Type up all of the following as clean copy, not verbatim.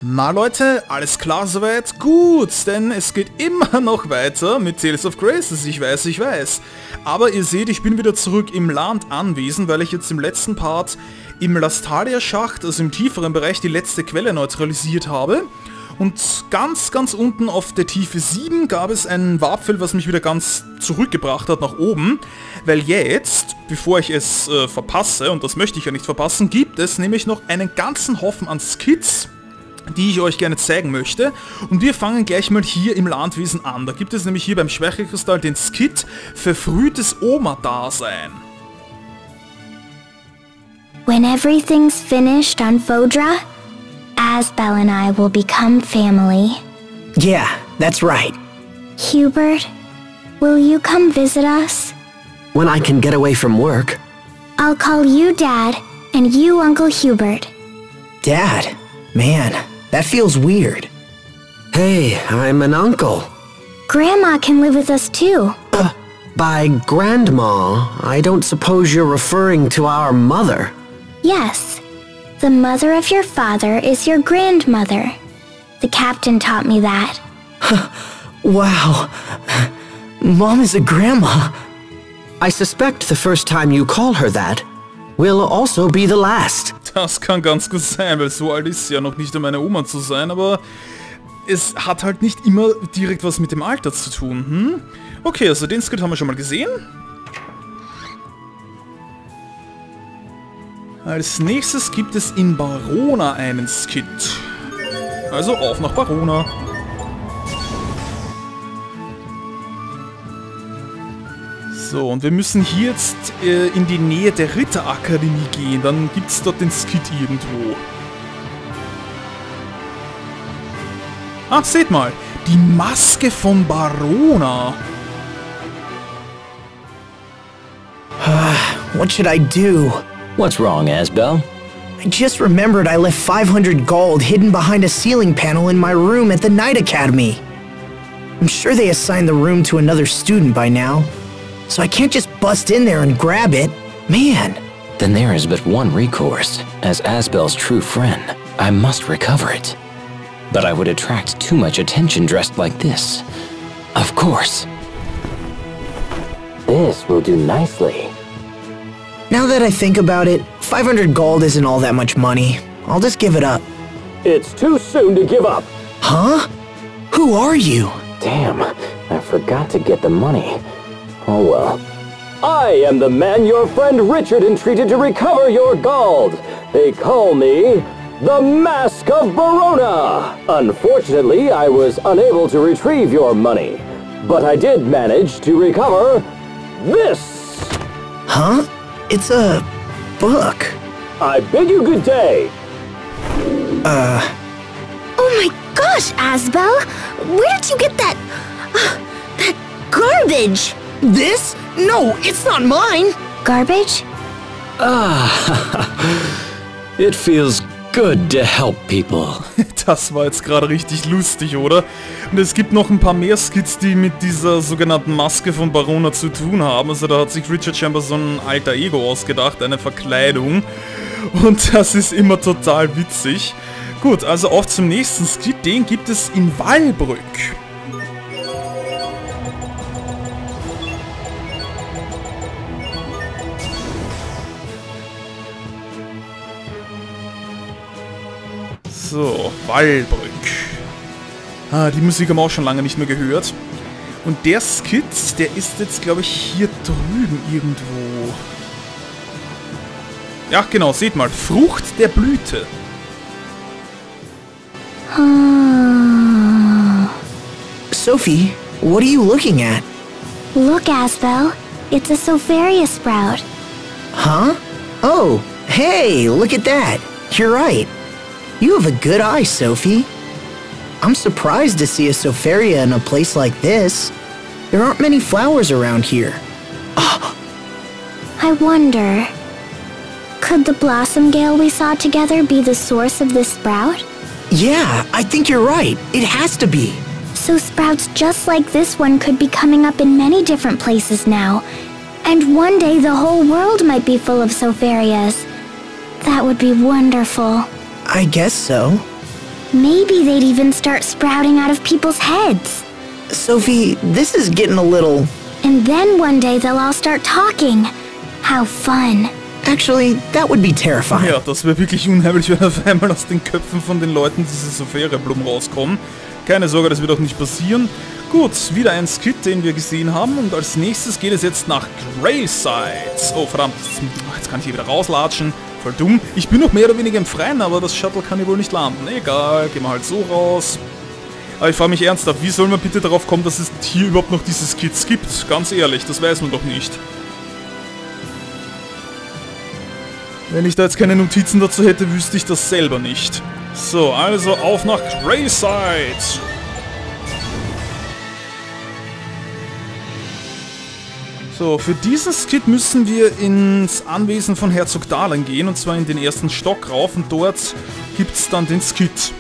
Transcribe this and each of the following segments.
Na Leute, alles klar soweit? Gut, denn es geht immer noch weiter mit Tales of Graces, ich weiß. Aber ihr seht, ich bin wieder zurück im Land anwesend, weil ich jetzt im letzten Part im Lastalia-Schacht, also im tieferen Bereich, die letzte Quelle neutralisiert habe. Und ganz unten auf der Tiefe 7 gab es einen Warpfeld, was mich wieder ganz zurückgebracht hat nach oben. Weil jetzt, bevor ich es verpasse, und das möchte ich ja nicht verpassen, gibt es nämlich noch einen ganzen Haufen an Skits, die ich euch gerne zeigen möchte. Und wir fangen gleich mal hier im Landwesen an. Da gibt es nämlich hier beim Schwächekristall den Skit Verfrühtes Oma-Dasein. When everything's finished on Fodra, Asbel and I will become family. Yeah, that's right. Hubert, will you come visit us? When I can get away from work. I'll call you Dad, and you Uncle Hubert. Dad? Man, that feels weird. Hey, I'm an uncle. Grandma can live with us too. By grandma, I don't suppose you're referring to our mother? Yes. The mother of your father is your grandmother. The captain taught me that. Wow. Mom is a grandma. I suspect the first time you call her that will also be the last. Das kann ganz gut sein, weil so alt ist sie ja noch nicht, um eine Oma zu sein, aber es hat halt nicht immer direkt was mit dem Alter zu tun, Okay, also den Skit haben wir schon mal gesehen. Als nächstes gibt es in Barona einen Skit. Also auf nach Barona. So, und wir müssen hier jetzt in die Nähe der Ritterakademie gehen. Dann gibt es dort den Skit irgendwo. Ach, seht mal. Die Maske von Barona. What should I do? What's wrong, Asbel? I just remembered I left 500 gold hidden behind a ceiling panel in my room at the Night Academy. I'm sure they assigned the room to another student by now, so I can't just bust in there and grab it. Man. Then there is but one recourse. As Asbel's true friend, I must recover it. But I would attract too much attention dressed like this. Of course. This will do nicely. Now that I think about it, 500 gold isn't all that much money. I'll just give it up. It's too soon to give up. Huh? Who are you? Damn, I forgot to get the money. Oh well. I am the man your friend Richard entreated to recover your gold. They call me the Maske of Barona. Unfortunately, I was unable to retrieve your money, but I did manage to recover this. Huh? It's a book. I bid you good day. Oh my gosh, Asbel! Where did you get that... that garbage? This? No, it's not mine. Garbage? It feels good to help people. Das war jetzt gerade richtig lustig, oder? Und es gibt noch ein paar mehr Skits, die mit dieser sogenannten Maske von Barona zu tun haben. Also da hat sich Richard scheinbar so ein alter Ego ausgedacht, eine Verkleidung. Und das ist immer total witzig. Gut, also auf zum nächsten Skit. Den gibt es in Wallbrück. So, Wallbrück. Die Musik haben wir auch schon lange nicht mehr gehört. Und der Skit, der ist jetzt, glaube ich, hier drüben irgendwo. Ja, genau, seht mal. Frucht der Blüte. Sophie, what are you looking at? Look, Asbel. It's a Sopharia sprout. Huh? Oh, hey, look at that. You're right. You have a good eye, Sophie. I'm surprised to see a Sopharia in a place like this. There aren't many flowers around here. I wonder... could the blossom gale we saw together be the source of this sprout? Yeah, I think you're right. It has to be. So sprouts just like this one could be coming up in many different places now. And one day the whole world might be full of Sopharias. That would be wonderful. I guess so. Maybe they'd even start sprouting out of people's heads. Sophie, this is getting a little... And then one day they'll all start talking. How fun. Actually, that would be terrifying. Ja, das wäre wirklich unheimlich, wenn auf einmal aus den Köpfen von den Leuten diese Sophia-Blumen rauskommen. Keine Sorge, das wird auch nicht passieren. Gut, wieder ein Skit, den wir gesehen haben. Und als nächstes geht es jetzt nach Grayside. Oh, verdammt. Jetzt kann ich hier wieder rauslatschen. Voll dumm. Ich bin noch mehr oder weniger im Freien, aber das Shuttle kann hier wohl nicht landen. Egal, gehen wir halt so raus. Aber ich frage mich ernsthaft, wie soll man bitte darauf kommen, dass es hier überhaupt noch diese Skits gibt? Ganz ehrlich, das weiß man doch nicht. Wenn ich da jetzt keine Notizen dazu hätte, wüsste ich das selber nicht. So, also auf nach Grayside. So, für diesen Skit müssen wir ins Anwesen von Herzog Dahlen gehen, und zwar in den ersten Stock rauf, und dort gibt es dann den Skit.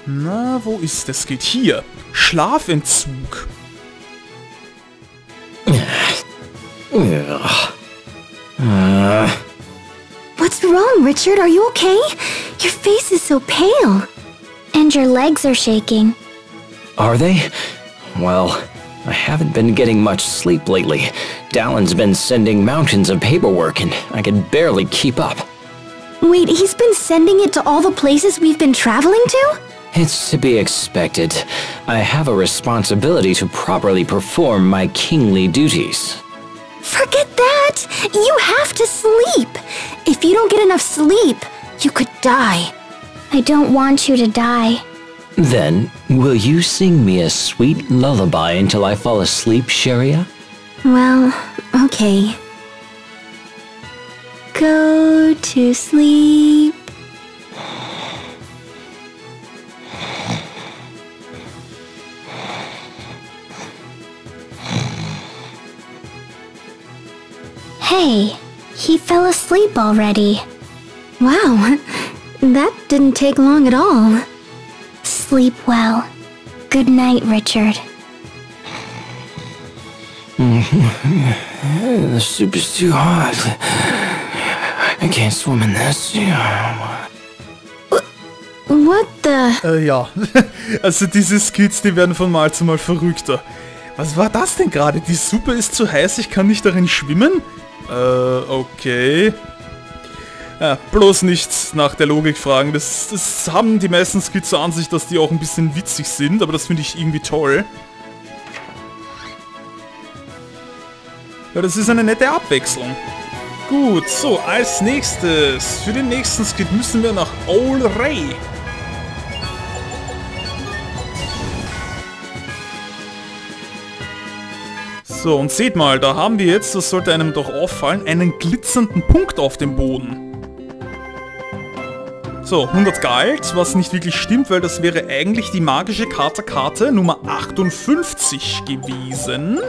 Na, wo ist das? Geht hier. Schlafentzug. What's wrong, Richard? Are you okay? Your face is so pale. And your legs are shaking. Are they? Well, I haven't been getting much sleep lately. Dallin's been sending mountains of paperwork and I can barely keep up. Wait, he's been sending it to all the places we've been traveling to? It's to be expected. I have a responsibility to properly perform my kingly duties. Forget that! You have to sleep! If you don't get enough sleep, you could die. I don't want you to die. Then, will you sing me a sweet lullaby until I fall asleep, Sheria? Well, okay. Go to sleep. Hey, he fell asleep already. Wow, that didn't take long at all. Sleep well. Good night, Richard. The soup is too hot. I can't swim in this. What the... Ja, also diese Skits, die werden von Mal zu Mal verrückter. Was war das denn gerade? Die Suppe ist zu heiß, ich kann nicht darin schwimmen? Okay. Ja, bloß nicht nach der Logik fragen. Das haben die meisten Skits zur Ansicht, dass die auch ein bisschen witzig sind, aber das finde ich irgendwie toll. Ja, das ist eine nette Abwechslung. Gut, so, als nächstes, für den nächsten Skit müssen wir nach Außerdem. So, und seht mal, da haben wir jetzt, das sollte einem doch auffallen, einen glitzernden Punkt auf dem Boden. So, 100 Galt, was nicht wirklich stimmt, weil das wäre eigentlich die magische Karte Nummer 58 gewesen.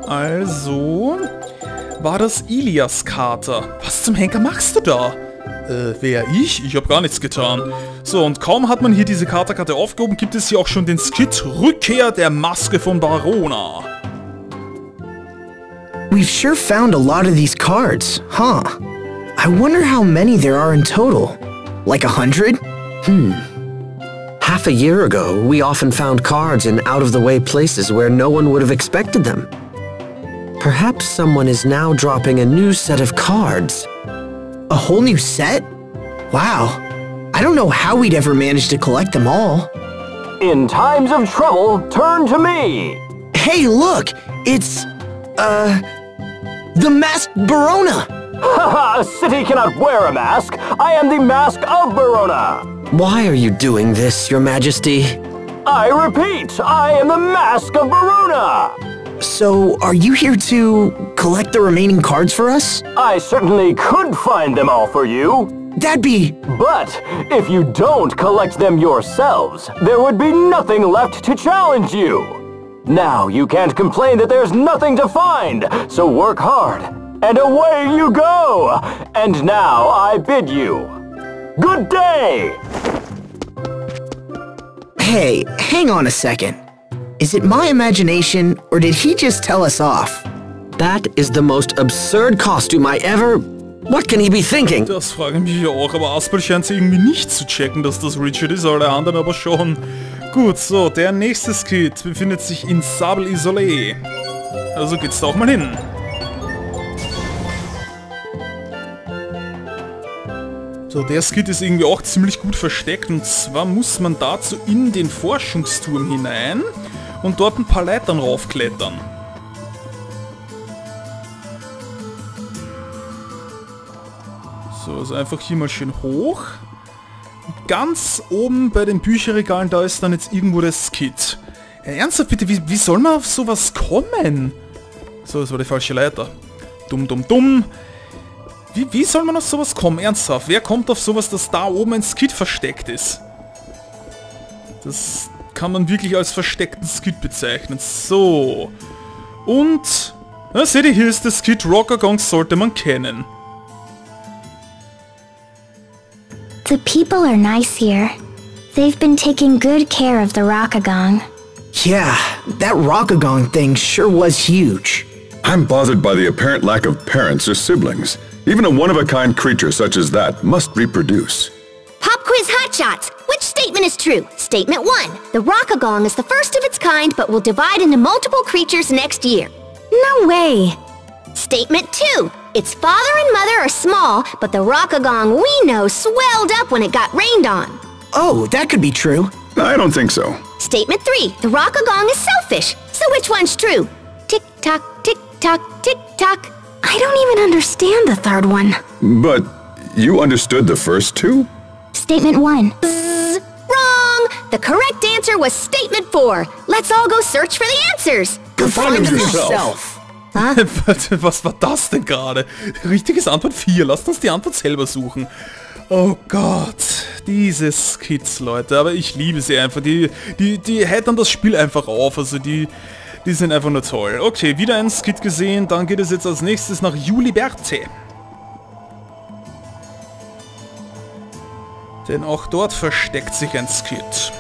Also, war das Ilias Kater. Was zum Henker machst du da? Wer, ich? Ich habe gar nichts getan. So, und kaum hat man hier diese Karte aufgehoben, gibt es hier auch schon den Skit Rückkehr der Maske von Barona. We've sure found a lot of these cards, huh? I wonder how many there are in total. Like 100? Half a year ago, we often found cards in out-of-the-way places where no one would have expected them. Perhaps someone is now dropping a new set of cards. A whole new set? Wow. I don't know how we'd ever manage to collect them all. In times of trouble, turn to me! Hey, look! It's... the Maske Barona! Haha, a city cannot wear a mask! I am the Maske of Barona! Why are you doing this, Your Majesty? I repeat, I am the Maske of Barona! So, are you here to collect the remaining cards for us? I certainly could find them all for you. That'd be... But if you don't collect them yourselves, there would be nothing left to challenge you. Now you can't complain that there's nothing to find, so work hard, and away you go! And now I bid you, good day! Hey, hang on a second. Is it my imagination, or did he just tell us off? That is the most absurd costume I ever... What can he be thinking? Das frage ich mich auch, aber Asbel scheint sie irgendwie nicht zu checken, dass das Richard ist, alle anderen aber schon. Gut, so, der nächste Skit befindet sich in Sable Isolé. Also geht's da auch mal hin. So, der Skit ist irgendwie auch ziemlich gut versteckt, und zwar muss man dazu in den Forschungsturm hinein und dort ein paar Leitern raufklettern. So, also einfach hier mal schön hoch. Und ganz oben bei den Bücherregalen, da ist dann jetzt irgendwo der Skit. Ernsthaft bitte, wie soll man auf sowas kommen? So, das war die falsche Leiter. Dumm, dumm, dumm. Wie soll man auf sowas kommen? Ernsthaft, wer kommt auf sowas, dass da oben ein Skit versteckt ist? Das kann man wirklich als versteckten Skit bezeichnen. So. Und... Na, seht ihr, hier ist der Skit, Rockergongs sollte man kennen. The people are nice here. They've been taking good care of the rockagong. Yeah, that rockagong thing sure was huge. I'm bothered by the apparent lack of parents or siblings. Even a one-of-a-kind creature such as that must reproduce. Pop quiz hotshots. Which statement is true? Statement 1. The rockagong is the first of its kind but will divide into multiple creatures next year. No way! Statement 2. Its father and mother are small, but the rockagong we know swelled up when it got rained on. Oh, that could be true. I don't think so. Statement 3. The rockagong is selfish. So which one's true? Tick-tock, tick-tock, tick-tock. I don't even understand the third one. But you understood the first two? Statement 1. Wrong! The correct answer was statement 4. Let's all go search for the answers. Go find them yourself. yourself. Was war das denn gerade? Richtiges Antwort 4. Lasst uns die Antwort selber suchen. Oh Gott, diese Skits, Leute. Aber ich liebe sie einfach. Die heitern das Spiel einfach auf. Also die sind einfach nur toll. Okay, wieder ein Skit gesehen. Dann geht es jetzt als nächstes nach Juliberte. Denn auch dort versteckt sich ein Skit.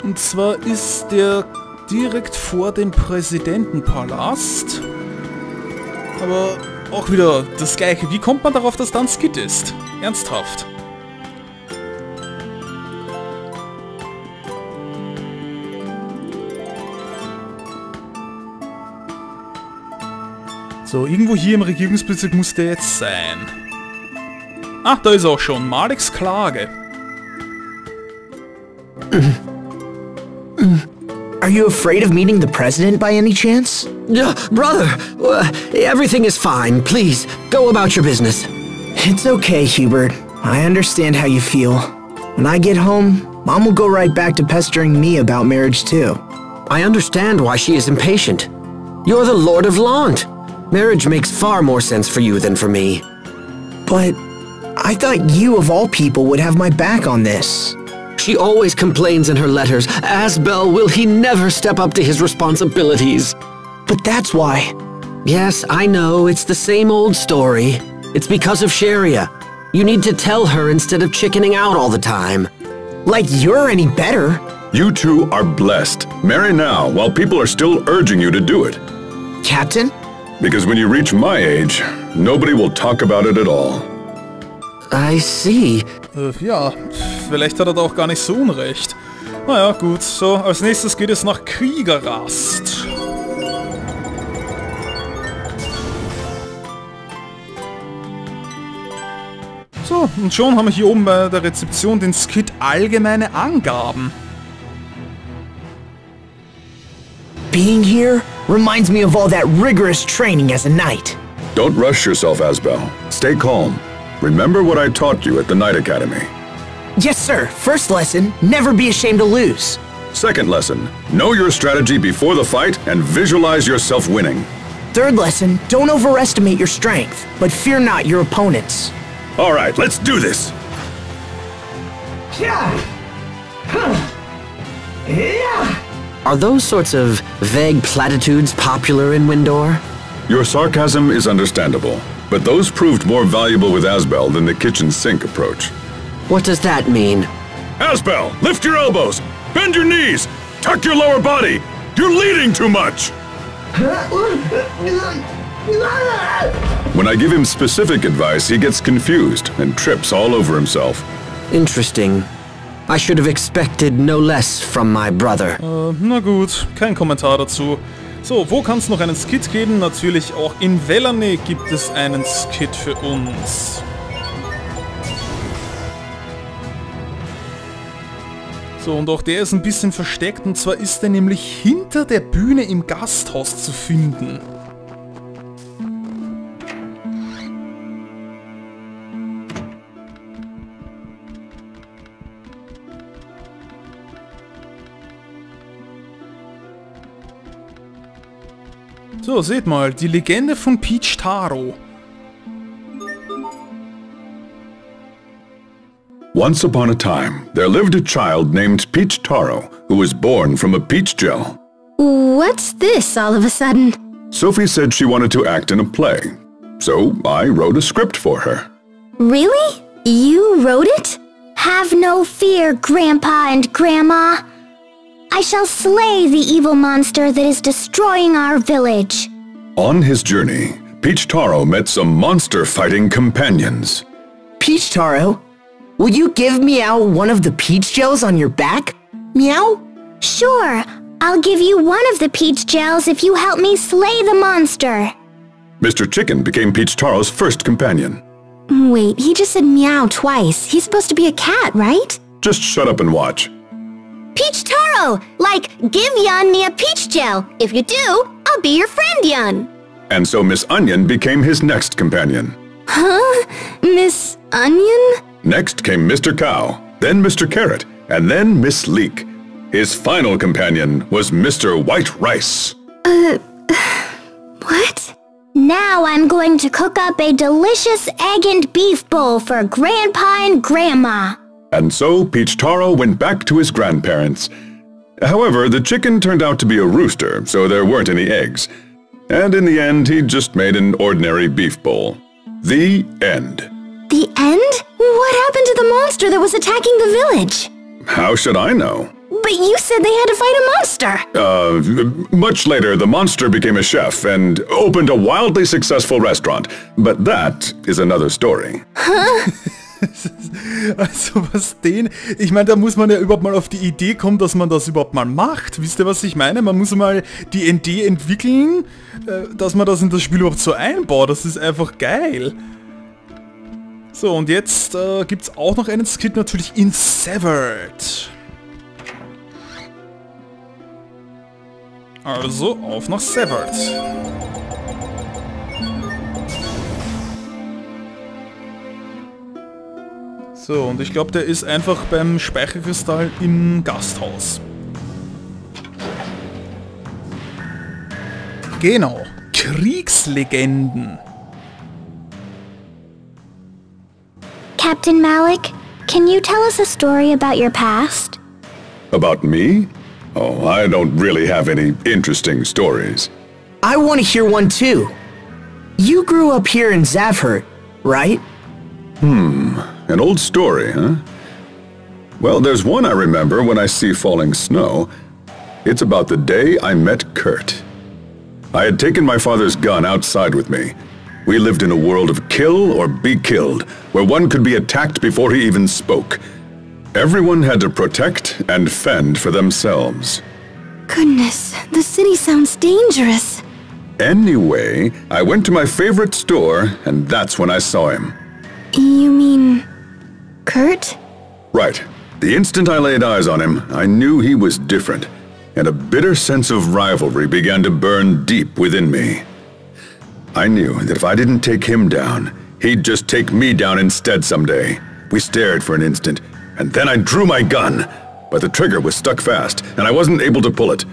Und zwar ist der direkt vor dem Präsidentenpalast. Aber auch wieder das Gleiche. Wie kommt man darauf, dass da ein Skit ist? Ernsthaft. So, irgendwo hier im Regierungsbezirk muss der jetzt sein. Ach, da ist er auch schon. Maleks Klage. Are you afraid of meeting the president by any chance? Brother, everything is fine. Please, go about your business. It's okay, Hubert. I understand how you feel. When I get home, Mom will go right back to pestering me about marriage too. I understand why she is impatient. You're the Lord of Lant. Marriage makes far more sense for you than for me. But I thought you of all people would have my back on this. She always complains in her letters, Asbel, will he never step up to his responsibilities? But that's why. Yes, I know, it's the same old story. It's because of Sharia. You need to tell her instead of chickening out all the time. Like you're any better. You two are blessed. Marry now while people are still urging you to do it. Captain? Because when you reach my age, nobody will talk about it at all. I see. Ja, vielleicht hat er da auch gar nicht so unrecht. Naja, gut. So, als nächstes geht es nach Kriegerrast. So, und schon haben wir hier oben bei der Rezeption den Skit Allgemeine Angaben. Being here reminds me of all that rigorous training as a knight. Don't rush yourself, Asbel. Stay calm. Remember what I taught you at the Night Academy. Yes, sir. First lesson, never be ashamed to lose. Second lesson, know your strategy before the fight and visualize yourself winning. Third lesson, don't overestimate your strength, but fear not your opponents. All right, let's do this. Are those sorts of vague platitudes popular in Windor? Your sarcasm is understandable, but those proved more valuable with Asbel than the kitchen sink approach. What does that mean? Asbel, lift your elbows! Bend your knees! Tuck your lower body! You're leading too much! When I give him specific advice, he gets confused and trips all over himself. Interesting. I should have expected no less from my brother. Na gut, kein Kommentar dazu. So, wo kann es noch einen Skit geben? Natürlich auch in Wellane gibt es einen Skit für uns. So, und auch der ist ein bisschen versteckt, und zwar ist er nämlich hinter der Bühne im Gasthaus zu finden. So, seht mal, die Legende von Peach Taro. Once upon a time, there lived a child named Peach Taro, who was born from a peach gel. What's this all of a sudden? Sophie said she wanted to act in a play, so I wrote a script for her. Really? You wrote it? Have no fear, Grandpa and Grandma. I shall slay the evil monster that is destroying our village. On his journey, Peach Taro met some monster-fighting companions. Peach Taro, will you give Meow one of the peach gels on your back? Meow? Sure, I'll give you one of the peach gels if you help me slay the monster. Mr. Chicken became Peach Taro's first companion. Wait, he just said meow twice. He's supposed to be a cat, right? Just shut up and watch. Peach Taro! Like, give Yun me a peach gel. If you do, I'll be your friend, Yun. And so Miss Onion became his next companion. Huh? Miss Onion? Next came Mr. Cow, then Mr. Carrot, and then Miss Leek. His final companion was Mr. White Rice. What? Now I'm going to cook up a delicious egg and beef bowl for Grandpa and Grandma. And so Peach Taro went back to his grandparents. However, the chicken turned out to be a rooster, so there weren't any eggs. And in the end, he just made an ordinary beef bowl. The end. The end? What happened to the monster that was attacking the village? How should I know? But you said they had to fight a monster! Much later, the monster became a chef and opened a wildly successful restaurant. But that is another story. Huh? Also was ich meine, da muss man ja überhaupt mal auf die Idee kommen, dass man das überhaupt mal macht. Wisst ihr, was ich meine? Man muss mal die Idee entwickeln, dass man das in das Spiel überhaupt so einbaut. Das ist einfach geil. So, und jetzt gibt's auch noch einen Skit natürlich in Severed. Also, auf nach Severed. So, und ich glaube, der ist einfach beim Speicherkristall im Gasthaus. Genau, Kriegslegenden. Captain Malik, can you tell us a story about your past? About me? Oh, I don't really have any interesting stories. I want to hear one too. You grew up here in Zavhert, right? An old story, huh? Well, there's one I remember when I see falling snow. It's about the day I met Kurt. I had taken my father's gun outside with me. We lived in a world of kill or be killed, where one could be attacked before he even spoke. Everyone had to protect and fend for themselves. Goodness, the city sounds dangerous. Anyway, I went to my favorite store, and that's when I saw him. You mean... Kurt? Right. The instant I laid eyes on him, I knew he was different, and a bitter sense of rivalry began to burn deep within me. I knew that if I didn't take him down, he'd just take me down instead someday. We stared for an instant, and then I drew my gun, but the trigger was stuck fast, and I wasn't able to pull it.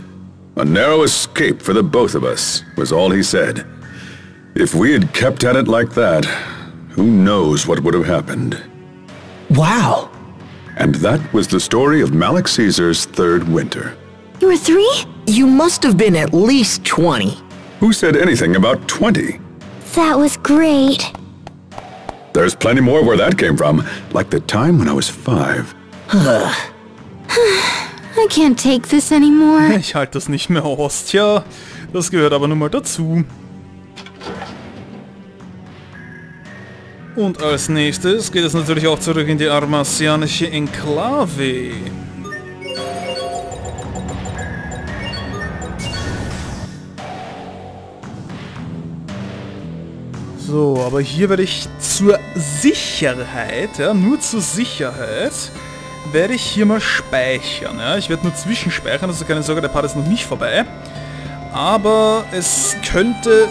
A narrow escape for the both of us, was all he said. If we had kept at it like that, who knows what would have happened. Wow. And that was the story of Malik Caesar's third winter. You were 3? You must have been at least 20. Who said anything about 20? That was great. There's plenty more where that came from, like the time when I was 5. I can't take this anymore. Ich halte das nicht mehr aus. Tja, das gehört aber nun mal dazu. Und als nächstes geht es natürlich auch zurück in die armasianische Enklave. So, aber hier werde ich zur Sicherheit, ja, nur zur Sicherheit, werde ich hier mal speichern. Ja. Ich werde nur zwischenspeichern, also keine Sorge, der Part ist noch nicht vorbei. Aber es könnte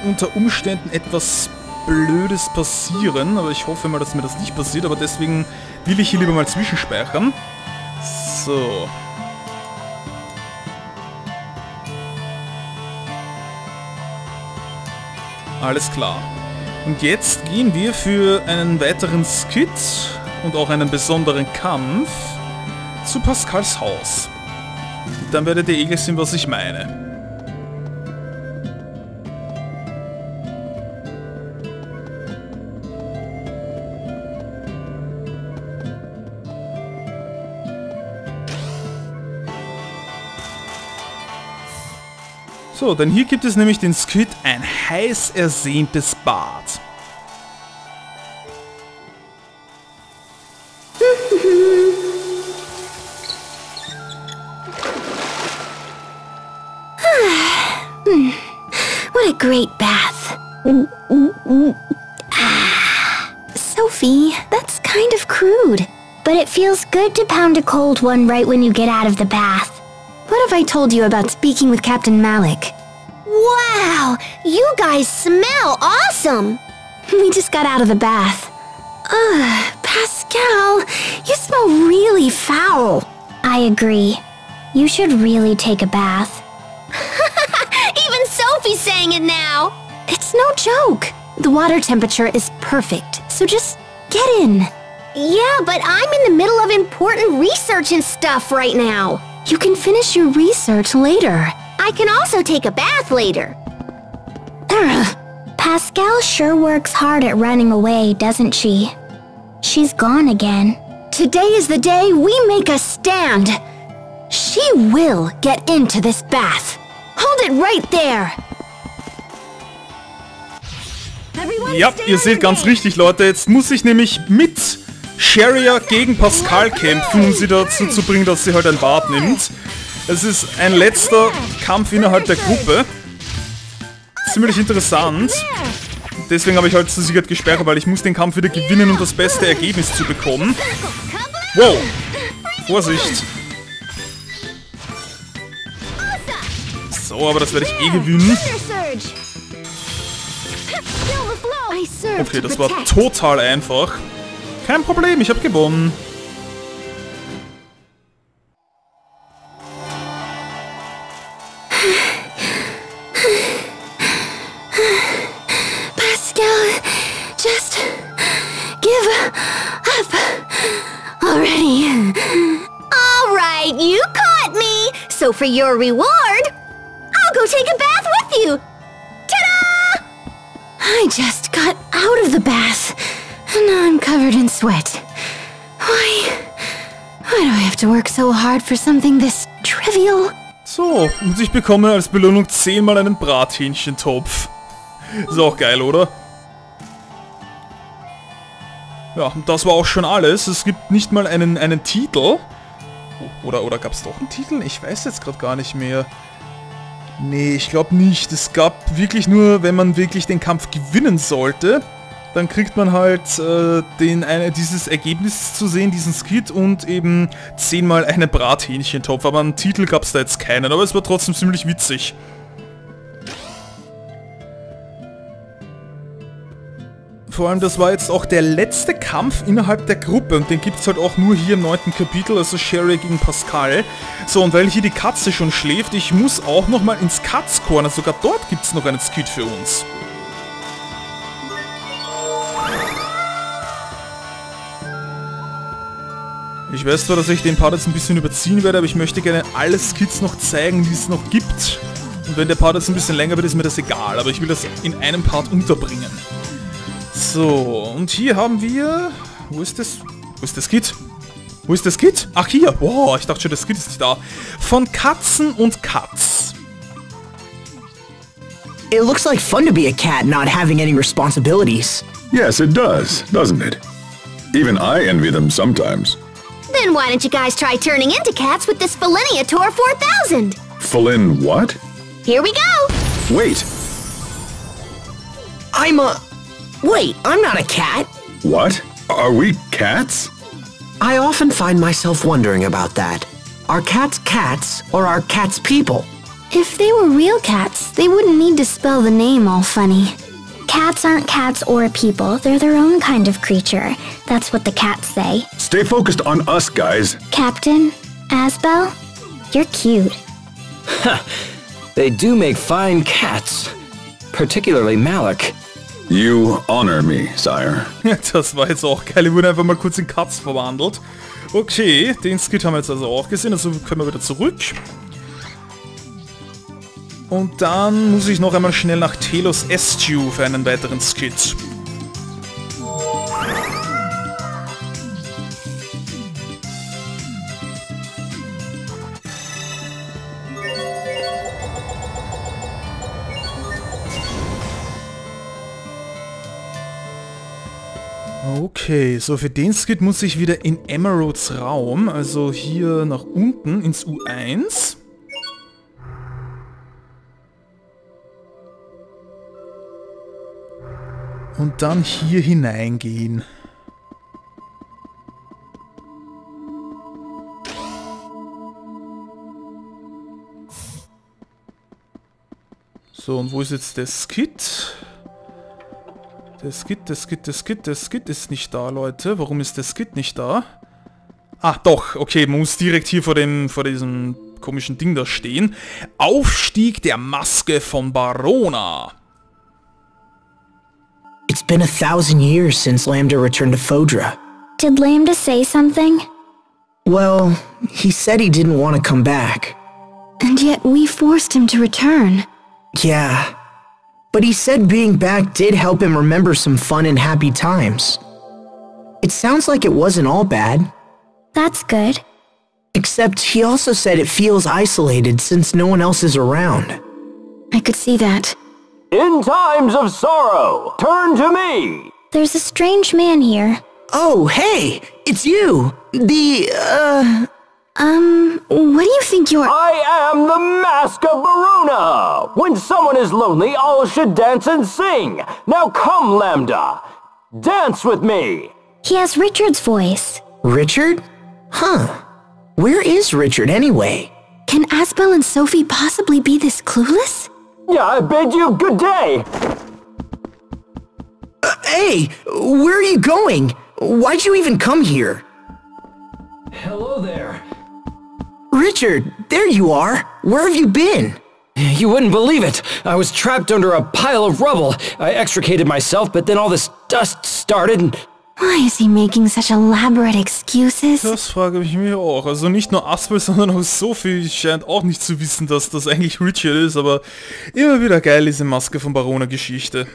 unter Umständen etwas Blödes passieren, aber ich hoffe mal, dass mir das nicht passiert, aber deswegen will ich hier lieber mal zwischenspeichern. So. Alles klar. Und jetzt gehen wir für einen weiteren Skit und auch einen besonderen Kampf zu Pascals Haus. Dann werdet ihr gleich sehen, was ich meine. So, denn hier gibt es nämlich den Skit Ein heiß ersehntes Bad. What a great bath. Sophie, that's kind of crude. But it feels good to pound a cold one right when you get out of the bath. What have I told you about speaking with Captain Malik? Wow! You guys smell awesome! We just got out of the bath. Ugh, Pascal, you smell really foul. I agree. You should really take a bath. Even Sophie's saying it now! It's no joke. The water temperature is perfect, so just get in. Yeah, but I'm in the middle of important research and stuff right now. You can finish your research later. I can also take a bath later. Pascal sure works hard at running away, doesn't she? She's gone again. Today is the day we make a stand. She will get into this bath. Hold it right there. Ja, ihr seht ganz richtig, Leute. Jetzt muss ich nämlich mit Sharia gegen Pascal kämpfen, um sie dazu zu bringen, dass sie halt ein Bad nimmt. Es ist ein letzter Kampf innerhalb der Gruppe. Ziemlich interessant. Deswegen habe ich halt zur Sicherheit gespeichert, weil ich muss den Kampf wieder gewinnen, um das beste Ergebnis zu bekommen. Wow! Vorsicht! So, aber das werde ich eh gewinnen. Okay, das war total einfach. Kein Problem, ich habe gewonnen. Pascal, just give up already. All right, you caught me. So for your reward, I'll go take a bath with you. Ta-da! I just got out of the bath, and now I'm covered in sweat. Why do I have to work so hard for something this trivial? So, und ich bekomme als Belohnung 10-mal einen Brathähnchentopf. Ist auch geil, oder? Ja, und das war auch schon alles. Es gibt nicht mal einen Titel. Oder gab es doch einen Titel? Ich weiß jetzt gerade gar nicht mehr. Nee, ich glaube nicht. Es gab wirklich nur, wenn man wirklich den Kampf gewinnen sollte, dann kriegt man halt dieses Ergebnis zu sehen, diesen Skit und eben 10-mal einen Brathähnchentopf. Aber einen Titel gab es da jetzt keinen, aber es war trotzdem ziemlich witzig. Vor allem, das war jetzt auch der letzte Kampf innerhalb der Gruppe und den gibt es halt auch nur hier im 9. Kapitel, also Sherry gegen Pascal. So, und weil hier die Katze schon schläft, ich muss auch nochmal ins Cuts Corner, sogar dort gibt es noch einen Skit für uns. Ich weiß zwar, dass ich den Part jetzt ein bisschen überziehen werde, aber ich möchte gerne alle Skits noch zeigen, die es noch gibt. Und wenn der Part jetzt ein bisschen länger wird, ist mir das egal, aber ich will das in einem Part unterbringen. So, und hier haben wir... Wo ist das? Wo ist das Skit? Wo ist das Skit? Ach, hier. Boah, ich dachte schon, das Skit ist nicht da. Von Katzen und Katz. It looks like fun to be a cat not having any responsibilities. Yes, it does, doesn't it? Even I envy them sometimes. Then why don't you guys try turning into cats with this Feliniator 4000? Felin what? Here we go! Wait, Wait, I'm not a cat. what? Are we cats? I often find myself wondering about that. Are cats cats, or are cats people? If they were real cats, they wouldn't need to spell the name all funny. Cats aren't cats or people, they're their own kind of creature. That's what the cats say. Stay focused on us, guys. Captain, Asbel, you're cute. They do make fine cats. Particularly Malik. You honor me, sire. Ja, das war jetzt auch geil. Ich wurde einfach mal kurz in Katz verwandelt. Okay, den Skit haben wir jetzt also auch gesehen, also können wir wieder zurück. Und dann muss ich noch einmal schnell nach Telos Estiu für einen weiteren Skit. Okay, so für den Skit muss ich wieder in Emeralds Raum, also hier nach unten ins U1. Und dann hier hineingehen. So, und wo ist jetzt der Skit? Der Skit ist nicht da, Leute. Warum ist der Skit nicht da? Ah, doch. Okay, man muss direkt hier vor diesem komischen Ding da stehen. Aufstieg der Maske von Barona. It's been 1,000 years since Lambda returned to Fodra. Did Lambda say something? Well, he said he didn't want to come back. And yet we forced him to return. Yeah, but he said being back did help him remember some fun and happy times. It sounds like it wasn't all bad. That's good. Except he also said it feels isolated since no one else is around. I could see that. In times of sorrow, turn to me! There's a strange man here. Oh, hey, it's you! What do you think you're— I am the Maske of Barona! When someone is lonely, all should dance and sing! Now come, Lambda! Dance with me! He has Richard's voice. Richard? Huh. Where is Richard anyway? Can Asbel and Sophie possibly be this clueless? Yeah, I bid you good day! Hey, where are you going? Why'd you even come here? Hello there. Richard, there you are. Where have you been? You wouldn't believe it. I was trapped under a pile of rubble. I extricated myself, but then all this dust started and... Why is he making such elaborate excuses? Das frage ich mich auch. Also nicht nur Asbel, sondern auch Sophie scheint auch nicht zu wissen, dass das eigentlich Richard ist, aber immer wieder geil, diese Maske von Barona Geschichte.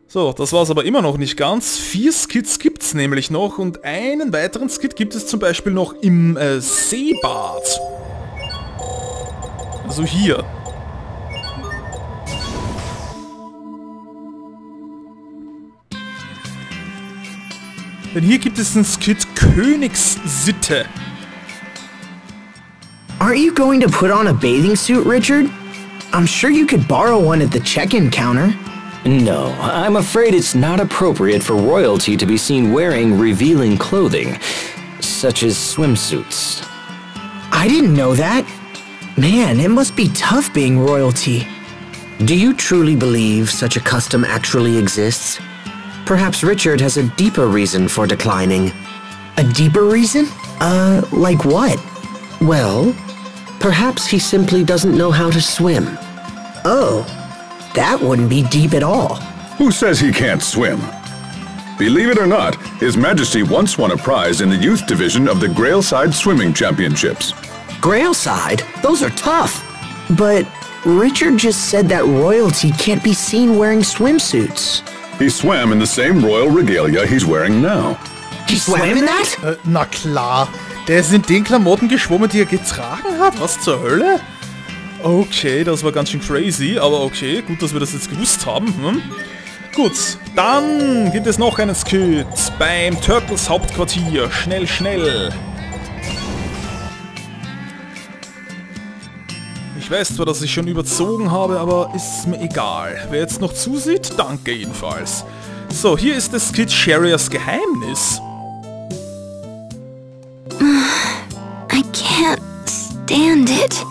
So, das war's aber immer noch nicht ganz. 4 Skits gibt's nämlich noch und einen weiteren Skit gibt es zum Beispiel noch im Seebad. Also hier. Denn hier gibt es den Skit Königssitte. Aren't you going to put on a bathing suit, Richard? I'm sure you could borrow one at the check-in counter. No, I'm afraid it's not appropriate for royalty to be seen wearing revealing clothing, such as swimsuits. I didn't know that. Man, it must be tough being royalty. Do you truly believe such a custom actually exists? Perhaps Richard has a deeper reason for declining. A deeper reason? Like what? Well, perhaps he simply doesn't know how to swim. Oh, that wouldn't be deep at all. Who says he can't swim? Believe it or not, His Majesty once won a prize in the youth division of the Grailside Swimming Championships. Grailside? Those are tough. But Richard just said that royalty can't be seen wearing swimsuits. He swam in the same royal regalia he's wearing now. He swam in that? Na klar, der ist in den Klamotten geschwommen, die er getragen hat. Was zur Hölle? Okay, das war ganz schön crazy, aber okay, gut, dass wir das jetzt gewusst haben. Gut, dann gibt es noch einen Skit beim Turtles Hauptquartier. Schnell, schnell. Ich weiß zwar, dass ich schon überzogen habe, aber ist mir egal. Wer jetzt noch zusieht, danke jedenfalls. So, hier ist das Skit Sherryers Geheimnis. I can't stand it.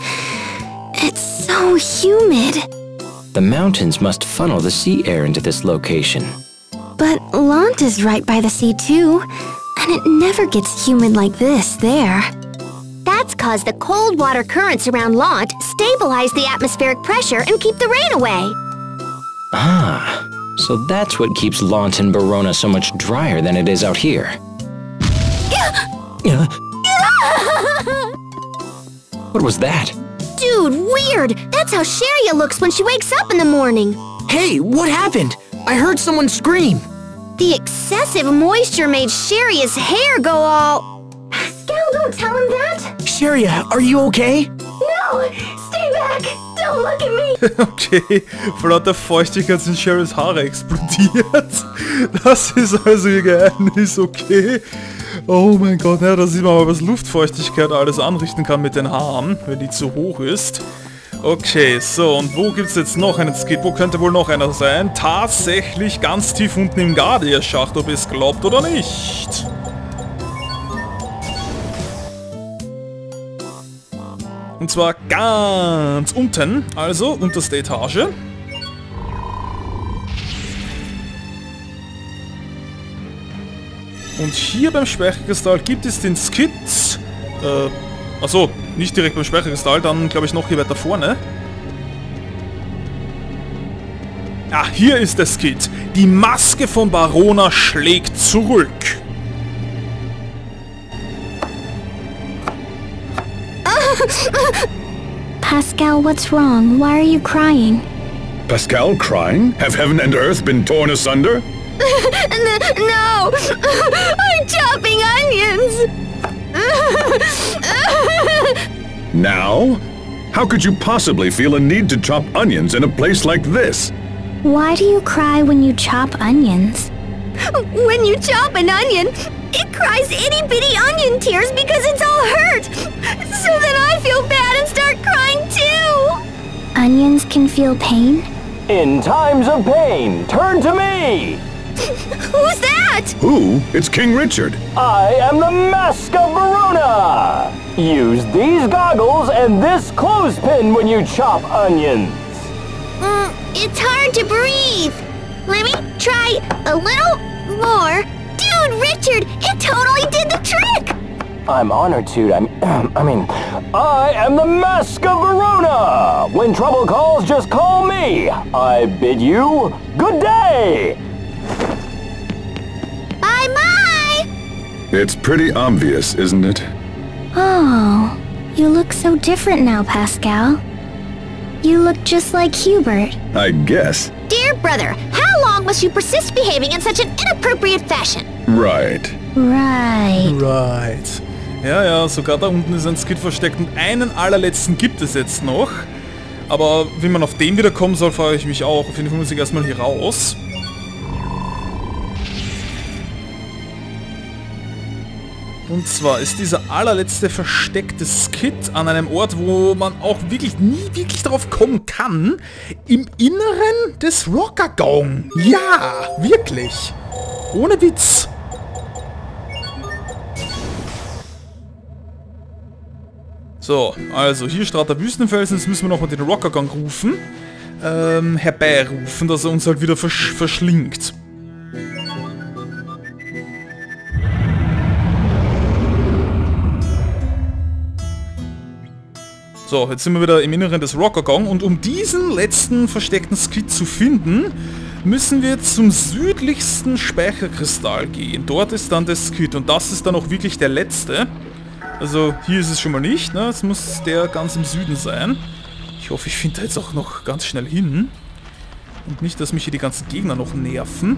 It's so humid. The mountains must funnel the sea air into this location. But Lant is right by the sea too, and it never gets humid like this there. That's cause the cold water currents around Lant stabilize the atmospheric pressure and keep the rain away. Ah, so that's what keeps Lant and Barona so much drier than it is out here. What was that? Dude, weird! That's how Sherry looks when she wakes up in the morning. Hey, what happened? I heard someone scream. The excessive moisture made Sherry's hair go all... Pascal, don't tell him that! Sherry, are you okay? No! Stay back! Don't look at me! Okay, vor lauter Feuchtigkeit sind Sherrys Haare explodiert. Das ist also ihr Geheimnis, okay. Oh mein Gott, ja, da sieht man mal, was Luftfeuchtigkeit alles anrichten kann mit den Haaren, wenn die zu hoch ist. Okay, so, und wo gibt's jetzt noch einen Skit? Wo könnte wohl noch einer sein? Tatsächlich ganz tief unten im Gardier-Schacht, ob ihr es glaubt oder nicht. Und zwar ganz unten, also unterste Etage. Und hier beim Speicherkristall gibt es den Skit. Achso, nicht direkt beim Speicherkristall, dann glaube ich noch hier weiter vorne. Ah, hier ist der Skit. Die Maske von Barona schlägt zurück. Pascal, what's wrong? Why are you crying? Pascal crying? Have heaven and earth been torn asunder? No! I'm chopping onions! Now? How could you possibly feel a need to chop onions in a place like this? Why do you cry when you chop onions? When you chop an onion, it cries itty-bitty onion tears because it's all hurt! So then I feel bad and start crying too! Onions can feel pain? In times of pain, turn to me! Who's that? Who? It's King Richard. I am the Maske of Barona! Use these goggles and this clothespin when you chop onions. It's hard to breathe. Let me try a little more. Dude, Richard, it totally did the trick! I'm honored to, I am the Maske of Barona! When trouble calls, just call me! I bid you good day! Bye-bye! It's pretty obvious, isn't it? Oh, you look so different now, Pascal. You look just like Hubert. I guess. Dear brother, how long must you persist behaving in such an inappropriate fashion? Right. Right. Ja, ja, sogar da unten ist ein Skit versteckt und einen allerletzten gibt es jetzt noch. Aber wie man auf den wieder kommen soll, frage ich mich auch. Auf jeden Fall muss ich erstmal hier raus. Und zwar ist dieser allerletzte versteckte Skit an einem Ort, wo man auch wirklich nie wirklich drauf kommen kann. Im Inneren des Rockagong. Ja, wirklich. Ohne Witz. So, also hier steht der Wüstenfelsen, jetzt müssen wir nochmal den Rockagong rufen. Herbeirufen, dass er uns halt wieder verschlingt. So, jetzt sind wir wieder im Inneren des Rockagong und um diesen letzten versteckten Skit zu finden, müssen wir zum südlichsten Speicherkristall gehen. Dort ist dann der Skit und das ist dann auch wirklich der letzte. Also hier ist es schon mal nicht, ne? Es muss der ganz im Süden sein. Ich hoffe, ich finde da jetzt auch noch ganz schnell hin. Und nicht, dass mich hier die ganzen Gegner noch nerven.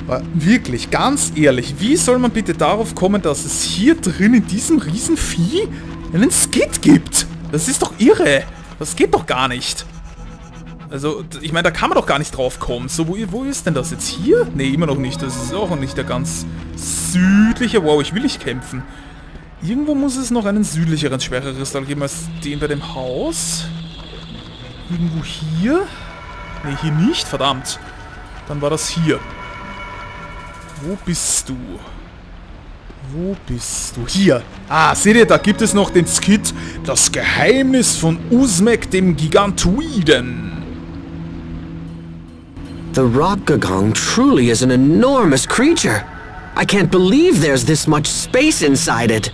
Aber wirklich, ganz ehrlich, wie soll man bitte darauf kommen, dass es hier drin in diesem Riesenvieh einen Skit gibt? Das ist doch irre. Das geht doch gar nicht. Also, ich meine, da kann man doch gar nicht drauf kommen. So, wo ist denn das jetzt? Hier? Ne, immer noch nicht. Das ist auch noch nicht der ganz südliche... Wow, ich will nicht kämpfen. Irgendwo muss es noch einen südlicheren Speicherkristall geben als den bei dem Haus. Irgendwo hier? Ne, hier nicht. Verdammt. Dann war das hier. Wo bist du? Wo bist du? Hier. Ah, seht ihr, da gibt es noch den Skit. Das Geheimnis von Usmek, dem Gigantoiden. The rock gagong truly is an enormous creature. I can't believe there's this much space inside it.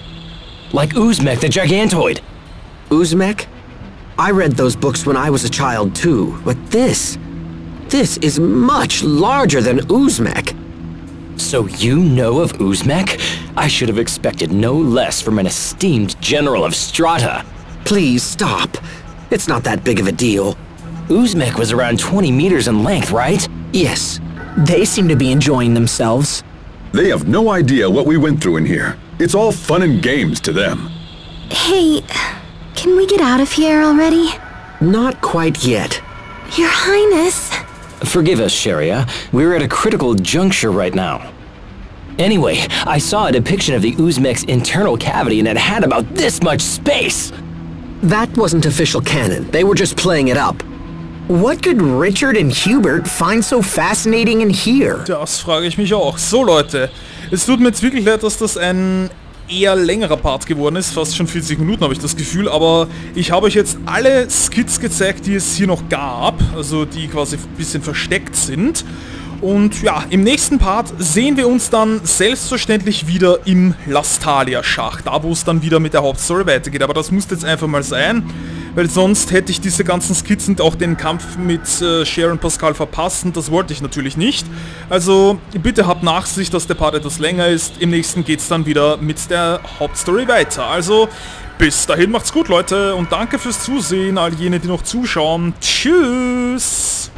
Like Usmek the Gigantoid. Usmek? I read those books when I was a child too, but this is much larger than Usmek. So you know of Usmek? I should have expected no less from an esteemed general of Strata. Please stop. It's not that big of a deal. Usmek was around 20 meters in length, right? Yes. They seem to be enjoying themselves. They have no idea what we went through in here. It's all fun and games to them. Hey, can we get out of here already? Not quite yet. Your Highness. Forgive us, Sharia. We're at a critical juncture right now. Anyway, I saw a depiction of the Usmek's internal cavity and it had about this much space. That wasn't official canon. They were just playing it up. What could Richard and Hubert find so fascinating in here? Das frage ich mich auch. So Leute, es tut mir jetzt wirklich leid, dass das ein eher längerer Part geworden ist. Fast schon 40 Minuten habe ich das Gefühl. Aber ich habe euch jetzt alle Skits gezeigt, die es hier noch gab. Also die quasi ein bisschen versteckt sind. Und ja, im nächsten Part sehen wir uns dann selbstverständlich wieder im Lastalia-Schacht. Da, wo es dann wieder mit der Hauptstory weitergeht. Aber das muss jetzt einfach mal sein. Weil sonst hätte ich diese ganzen Skizzen und auch den Kampf mit Cher und Pascal verpasst und das wollte ich natürlich nicht. Also bitte habt Nachsicht, dass der Part etwas länger ist. Im nächsten geht es dann wieder mit der Hauptstory weiter. Also bis dahin macht's gut, Leute, und danke fürs Zusehen, all jene, die noch zuschauen. Tschüss!